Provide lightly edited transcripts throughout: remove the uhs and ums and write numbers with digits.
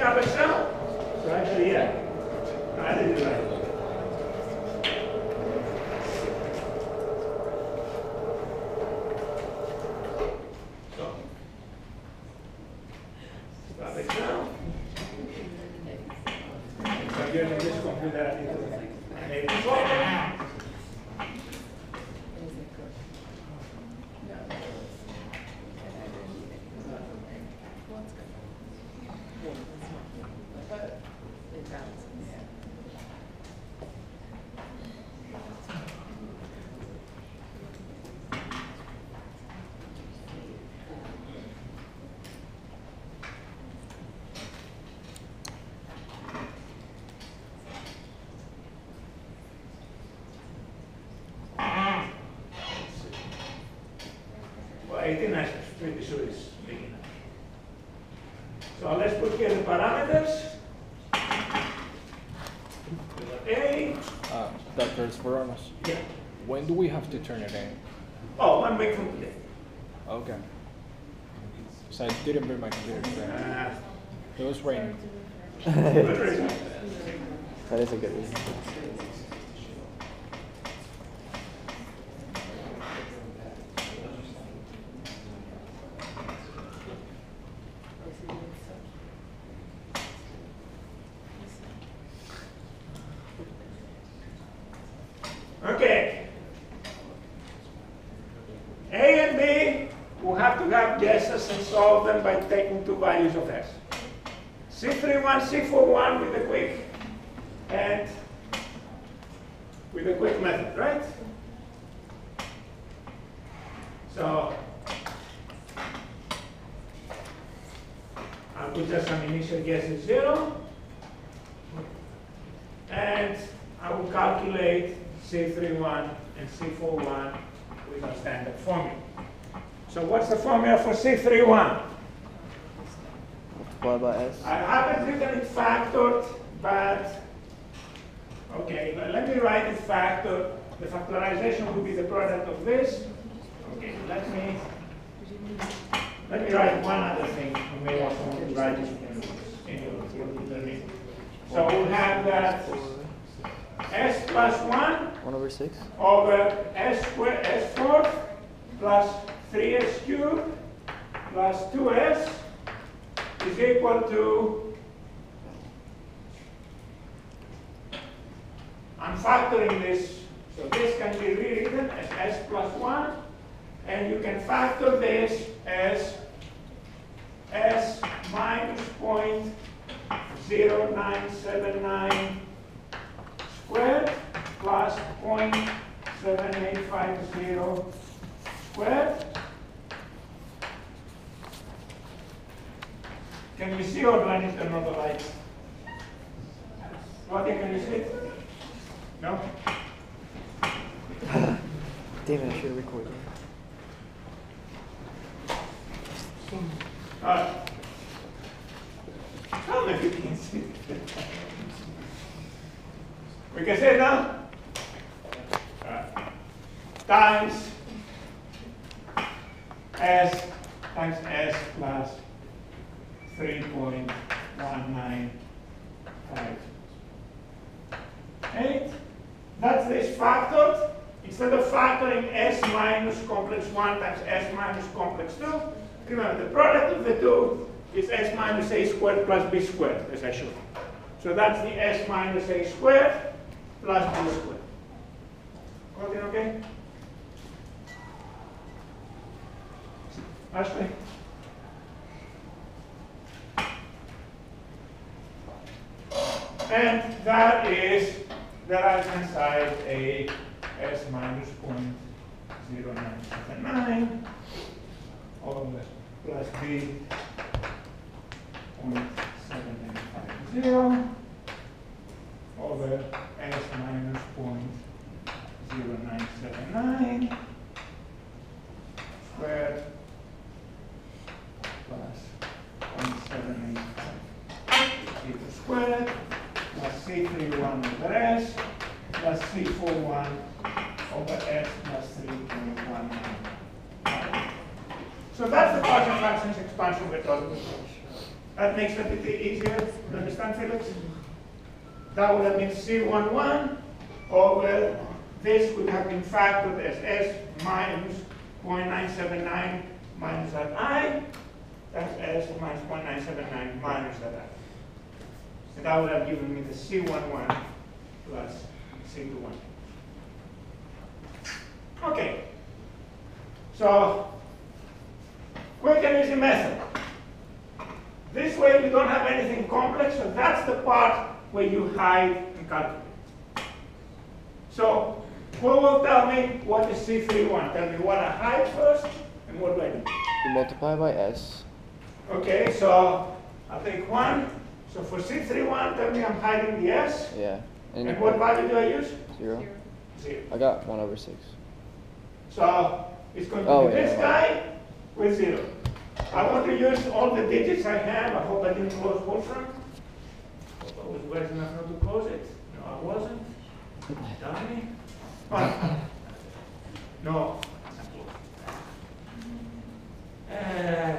have Excel? So actually, yeah, I did it right. So, start Excel. So you're in this computer, I need to solve. Well, 18 is pretty sure it's big enough. So let's put here the parameters. A. Dr. Sporonos, Yeah. when do we have to turn it in? Oh, 1 week from today. Okay. So I didn't bring my computer today. It was raining. Good reason. That is a good reason. Okay. A and B, we have to have guesses and solve them by taking two values of S. C31, C41 with a quick and with a quick method, right? So I'll put just some initial guesses 0, and I will calculate C31 and C41 with a standard formula. So what's the formula for C31? Multiply by S. I haven't written it factored, but okay, let me write it factored. The factorization will be the product of this. Okay, let me write one other thing. You may also want to write it in your learning. So we'll have that S plus 1 1/6. over S squared, S fourth plus 3S cubed plus 2S is equal to, I'm factoring this, so this can be rewritten as S plus 1, and you can factor this as S minus 0.0979 squared plus 0.7850 squared. Can you see, or do I need to turn on the lights? Claudia, can you see it? No? Damn it, I should have recorded. All right. Tell me if you can see it. We can say it now? Times S times S plus 3.1958. That's this factored. Instead of factoring S minus complex 1 times S minus complex 2, remember the product of the two is S minus A squared plus B squared, as I showed. So that's the S minus A squared plus B squared. Everything okay? Ashley? And that is the right hand side, a S minus 0.0979 over plus B 0.7850 over S minus 0.0979 squared plus 0.785 squared plus C31 over S plus C41 over S plus 3.19. So that's the Gaussian functions expansion method. That makes it a bit easier to understand, Felix? That would have been C11 over this would have been factored as S minus 0.979 minus that I. That's S minus 0.979 minus that I. And that would have given me the C11 plus C21. Okay. So, quick and easy method. This way you don't have anything complex, so that's the part where you hide and calculate. So, who will tell me what is C31? Tell me what I hide first, and what do I do? You multiply by S. Okay, so I'll take 1. So for C31, tell me I'm hiding the S. Yeah. And what value do I use? 0. 0. I got 1 over 6. So it's going to be this guy with 0. I want to use all the digits I have. I hope I didn't close Wolfram. Hope I was wise enough not to close it. No, I wasn't. Dummy. Oh. No. And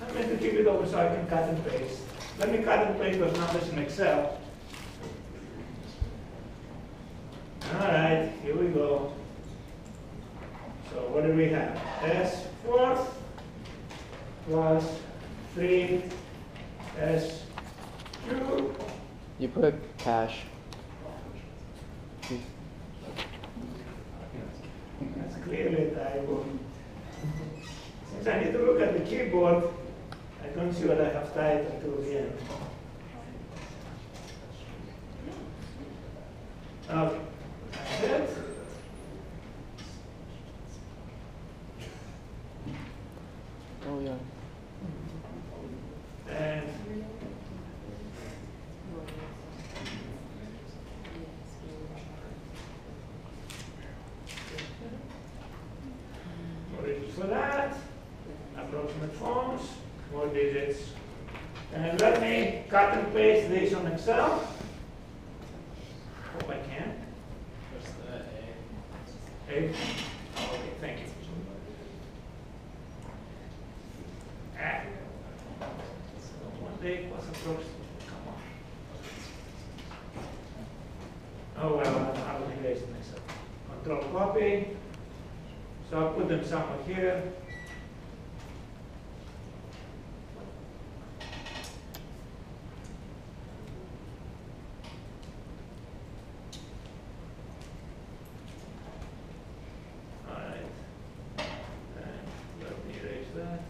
I'm going to keep it over so I can cut and paste. Let me cut and paste those numbers in Excel. All right, here we go. So what do we have? S fourth plus 3 S cubed. You put cash. That's clearly a typo. Since I need to look at the keyboard, I don't see what I have typed until the end. Okay, that's it. Oh yeah. And more digits for that, approximate forms, more digits. And let me cut and paste this on Excel. Hope I can. A? Okay, thank you. Ah. One day plus approximate. Come on. Oh well, I'll erase it myself. Control copy. So I'll put them somewhere here. All right. And let me erase that.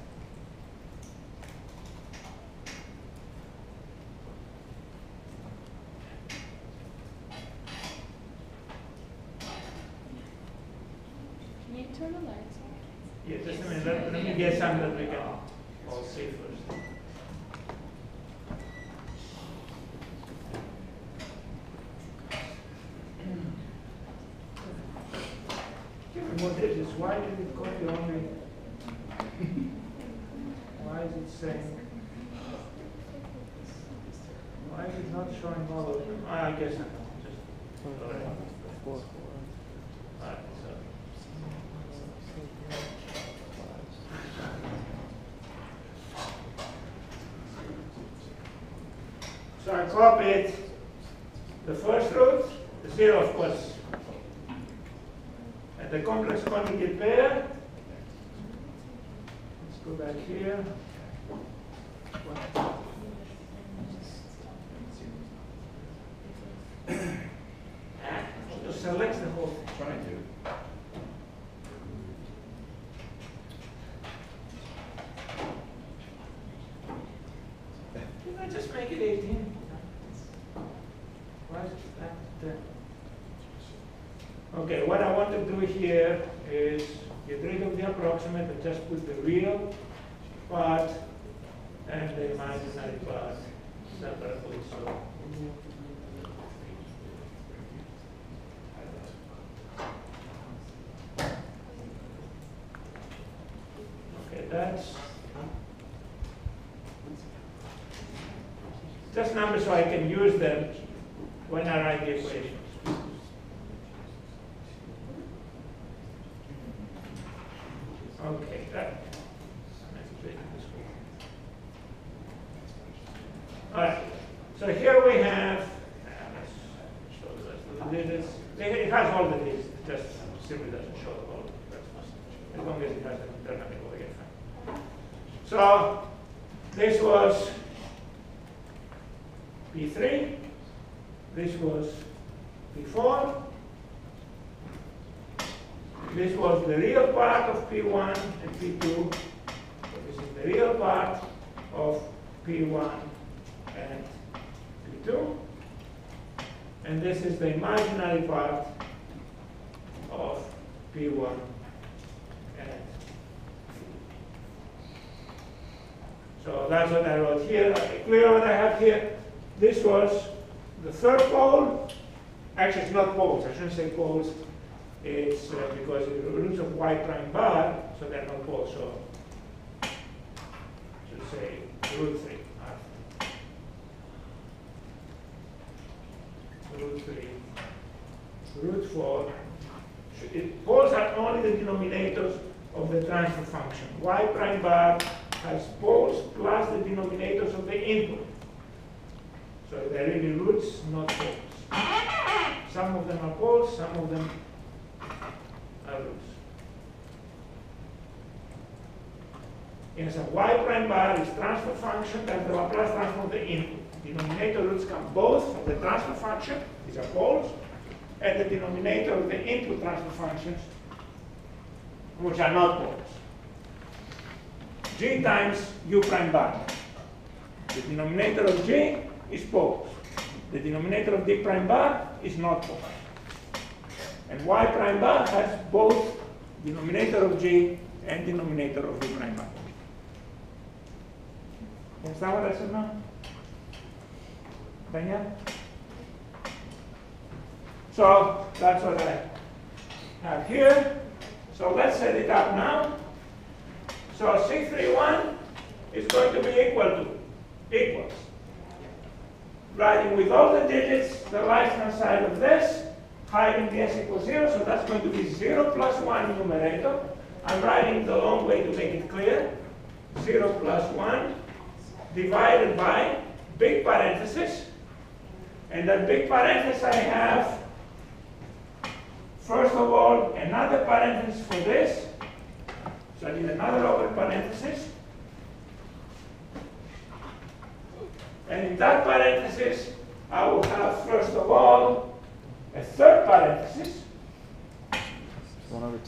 Can you turn the lights on? Yeah, just a minute. Let me get something that we can all see first. Give me more digits. Why did it copy only? Why is it saying? Why is it not showing all of them? I guess I know. Just all right. 4. All right. So. So I copied the first root, the 0 of course, and the complex quantity pair. Let's go back here. Just select the whole thing. Trying to. Can I just make it 18? Why is it that 10? Okay, what I want to do here is get rid of the approximate and just put the real part and the imaginary part separately. So. Okay, that's just numbers so I can use them when I write the equations. It has all the digits, it just simply doesn't show the whole. That's fine. As long as it has an alternative over here, fine. So this was P3, this was P4, this was the real part of P1 and P2, so this is the real part of P1 and P2, and this is the imaginary part of P1 and P2. So that's what I wrote here. Clear what I have here? This was the third pole. Actually, it's not poles. I shouldn't say poles. It's because it's the roots of y prime bar, so they're not poles. So I should say root 3. Root 3. Root 4. Poles are only the denominators of the transfer function. Y prime bar has poles plus the denominators of the input. So they're really roots, not poles. Some of them are poles, some of them are roots. Yes, a y prime bar is transfer function, that's the Laplace transform of the input. Denominator roots come both from the transfer function, these are poles, and the denominator of the input transfer functions, which are not poles. G times u prime bar. The denominator of G is poles. The denominator of d prime bar is not poles. And y prime bar has both denominator of G and denominator of d prime bar. You understand what I said now? Daniel? So that's what I have here. So let's set it up now. So C31 is going to be equals. Writing with all the digits, the right-hand side of this, hiding the s equals 0, so that's going to be 0 plus 1 numerator. I'm writing the long way to make it clear. 0 plus 1 divided by big parenthesis. And that big parenthesis I have, first of all, another parenthesis for this. So I need another open parenthesis. And in that parenthesis, I will have, first of all, a third parenthesis. 1/2.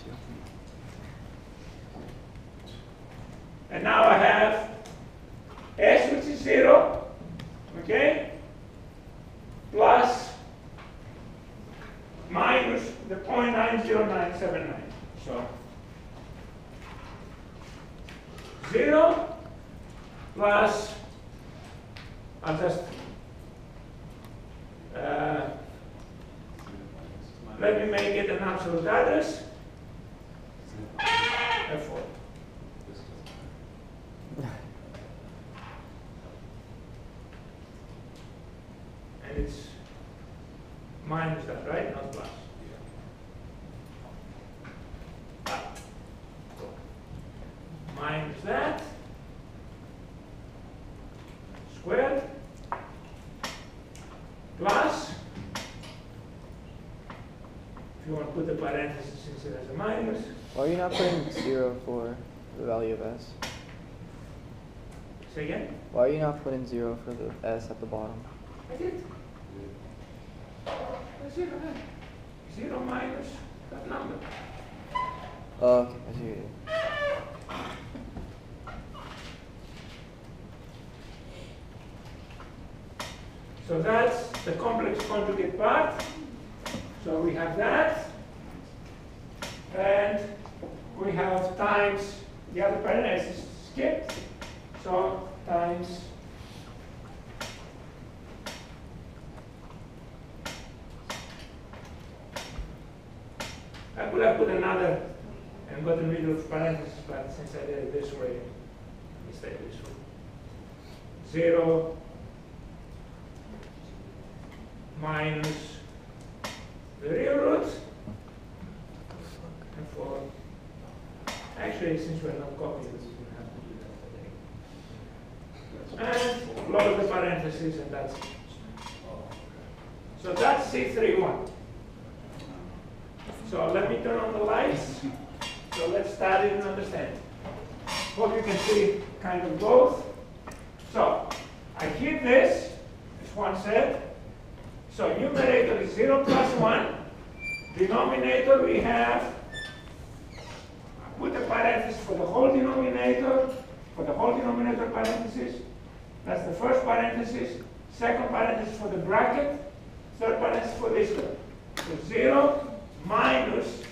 And now I have s, which is 0, okay, plus minus the 0.90979. So 0 plus, I'll just let me make it an absolute address, F4. And it's minus that, right? Not plus. Minus that squared plus, if you want to put the parenthesis since it has a minus. Why are you not putting 0 for the value of s? Say again? Why are you not putting 0 for the s at the bottom? I did. 0, 0 minus that number. Oh, okay, I see what you did. So that's the complex conjugate part. So we have that. And we have times the other parenthesis skipped. So times I could have put another and gotten rid of parentheses, but since I did it this way, I stay this way. 0 minus the real root and 4. Actually, since we're not copying this, we have to do that today. And load the parentheses, and that's it. So that's C31. So let me turn on the lights. So let's start it and understand. Hope you can see kind of both. So I keep this, one set. So numerator is 0 plus 1. Denominator we have, put a parenthesis for the whole denominator, parenthesis. That's the first parenthesis. Second parenthesis for the bracket. Third parenthesis for this term. So 0 minus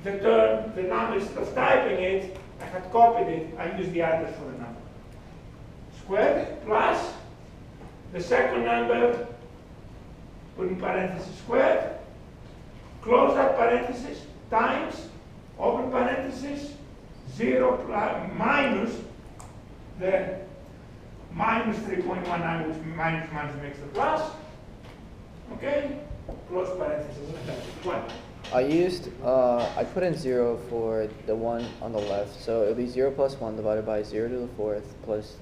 the term, the number, instead of typing it, I had copied it, I used the address for the number. Squared plus the second number, put in parenthesis squared, close that parenthesis, times, open parenthesis, 0 plus, minus the minus 3.19, which minus makes the plus. Okay? Close parenthesis, 1. I put in 0 for the one on the left, so it'll be 0 plus 1 divided by 0 to the 4th plus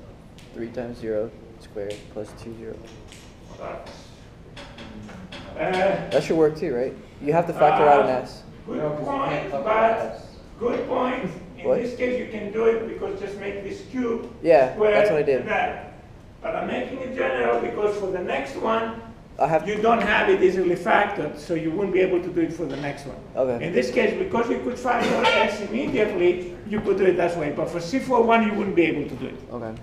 3 times 0 squared plus 2 zeros. That should work too, right? You have to factor out an s. Good point, but good point. In this case, you can do it because just make this cube. Yeah, that's what I did. But I'm making it general because for the next one, you don't have it easily factored, so you won't be able to do it for the next one. Okay. In this case, because you could factor s immediately, you could do it that way. But for C41, you wouldn't be able to do it. Okay.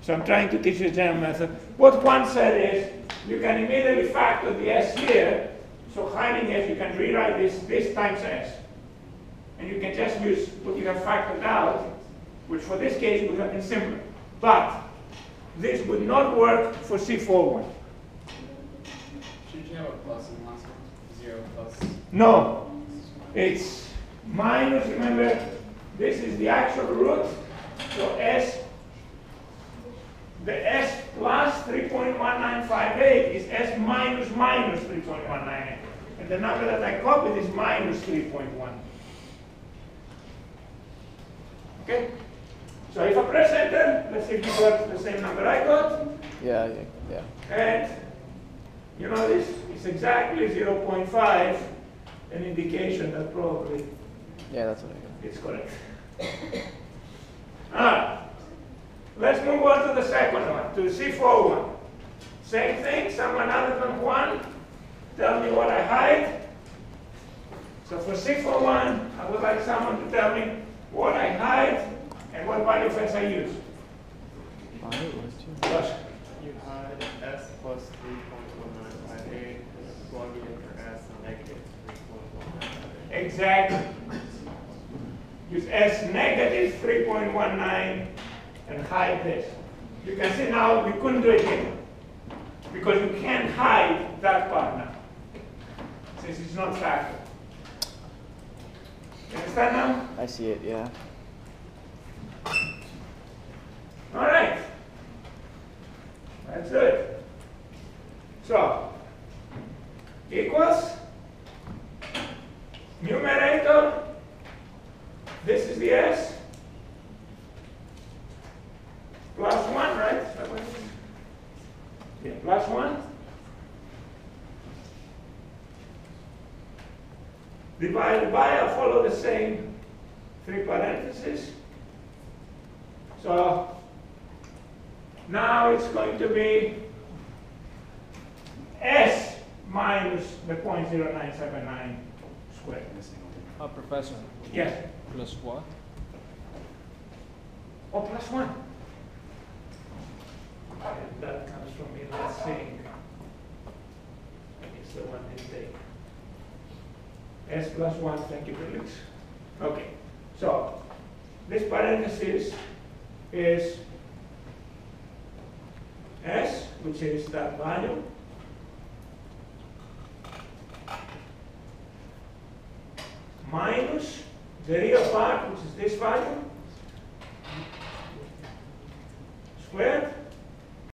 So I'm trying to teach you a general method. What one said is, you can immediately factor the s here. So hiding s, you can rewrite this times s. And you can just use what you have factored out, which for this case would have been simpler. But this would not work for C41. Should you have a plus in the last one? 0 plus? No. It's minus, remember, this is the actual root. So s, the s plus 3.1958 is s minus 3.198. And the number that I copied is minus 3.1. Okay? So if I press enter, let's see if you got the same number I got. Yeah. And you notice it's exactly 0.5, an indication that probably Yeah, that's what I got. it's correct. Alright. Let's move on to the second one, to C41. Same thing, someone other than 1. Tell me what I hide. So for C41, I would like someone to tell me what I hide and what value of s I use. Plus. You hide s plus 3.1958 plugging in for s negative 3.1958. Exactly. Use s negative 3.19 and hide this. You can see now we couldn't do it here because you can't hide that part now since it's not factored. You understand now? I see it, yeah. All right. That's good. So, equals numerator. This is the s. Plus 1, right? Is that what it is? Yeah, plus 1. Divided by, I'll follow the same 3 parentheses. So now it's going to be s minus the 0.0979 squared. Professor, Yes. plus what? Oh, plus 1. And that comes from me last thing. It's the one intake. S plus 1, thank you, Felix. Okay, so this parenthesis is S, which is that value, minus the real part, which is this value, squared,